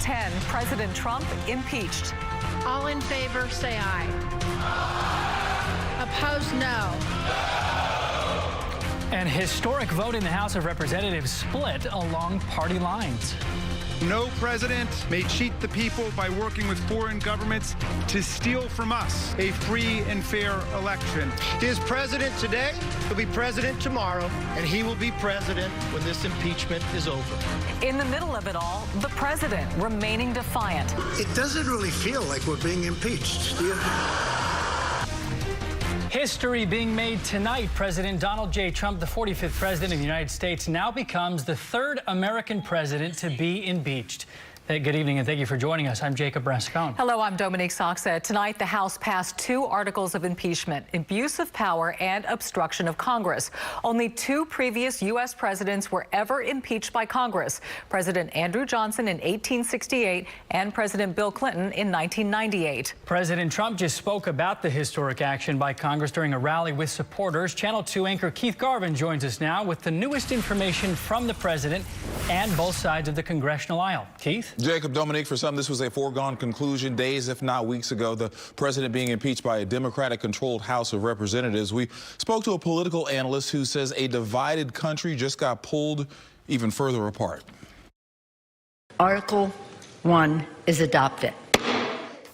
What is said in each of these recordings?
10, President Trump impeached. All in favor, say aye. Opposed, no. An historic vote in the House of Representatives split along party lines. No president may cheat the people by working with foreign governments to steal from us a free and fair election. He is president today, he'll be president tomorrow, and he will be president when this impeachment is over. In the middle of it all, the president remaining defiant. It doesn't really feel like we're being impeached, do you? History being made tonight. President Donald J. Trump, the 45th president of the United States, now becomes the third American president to be impeached. Good evening, and thank you for joining us. I'm Jacob Rascone. Hello, I'm Dominique Soxa. Tonight, the House passed 2 articles of impeachment, abuse of power and obstruction of Congress. Only 2 previous U.S. presidents were ever impeached by Congress, President Andrew Johnson in 1868 and President Bill Clinton in 1998. President Trump just spoke about the historic action by Congress during a rally with supporters. Channel 2 anchor Keith Garvin joins us now with the newest information from the president and both sides of the congressional aisle. Keith? Jacob, Dominique, for some, this was a foregone conclusion days, if not weeks ago, the president being impeached by a Democratic-controlled House of Representatives. We spoke to a political analyst who says a divided country just got pulled even further apart. Article 1 is adopted.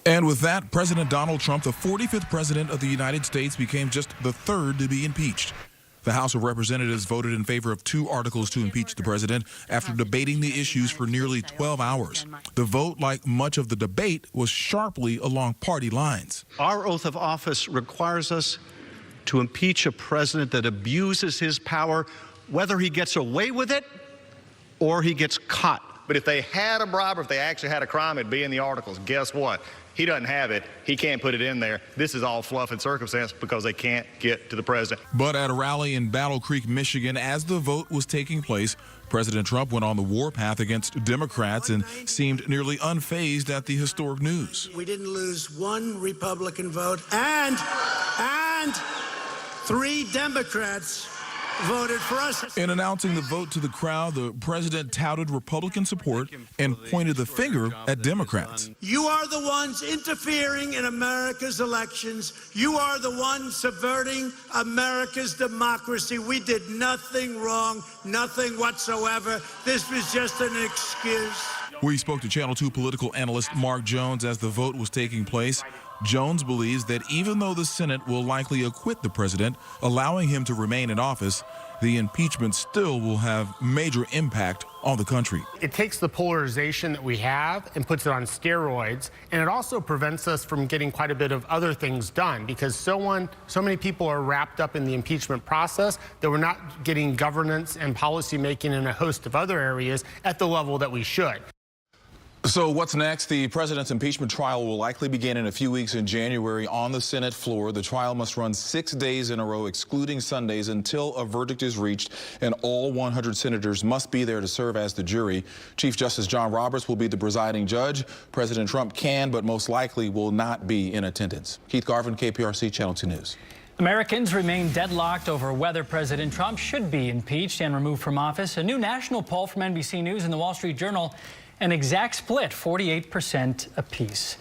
And with that, President Donald Trump, the 45th president of the United States, became just the third to be impeached. The House of Representatives voted in favor of 2 articles to impeach the president after debating the issues for nearly 12 hours. The vote, like much of the debate, was sharply along party lines. Our oath of office requires us to impeach a president that abuses his power, whether he gets away with it or he gets caught. But if they had a bribe or if they actually had a crime, it'd be in the articles. Guess what? He doesn't have it. He can't put it in there. This is all fluff and circumstance because they can't get to the president. But at a rally in Battle Creek, Michigan, as the vote was taking place, President Trump went on the warpath against Democrats and seemed nearly unfazed at the historic news. We didn't lose 1 Republican vote, and 3 Democrats voted for us. In announcing the vote to the crowd, the president touted Republican support and pointed the finger at Democrats. You are the ones interfering in America's elections. You are the ones subverting America's democracy. We did nothing wrong, nothing whatsoever. This was just an excuse. We spoke to Channel 2 political analyst Mark Jones as the vote was taking place. Jones believes that even though the Senate will likely acquit the president, allowing him to remain in office, the impeachment still will have major impact on the country. It takes the polarization that we have and puts it on steroids, and it also prevents us from getting quite a bit of other things done because so many people are wrapped up in the impeachment process that we're not getting governance and policy making in a host of other areas at the level that we should. So what's next? The president's impeachment trial will likely begin in a few weeks in January on the Senate floor. The trial must run 6 days in a row, excluding Sundays, until a verdict is reached, and all 100 senators must be there to serve as the jury. Chief Justice John Roberts will be the presiding judge. President Trump can, but most likely will not be in attendance. Keith Garvin, KPRC, Channel 2 News. Americans remain deadlocked over whether President Trump should be impeached and removed from office. A new national poll from NBC News and the Wall Street Journal, an exact split, 48% apiece.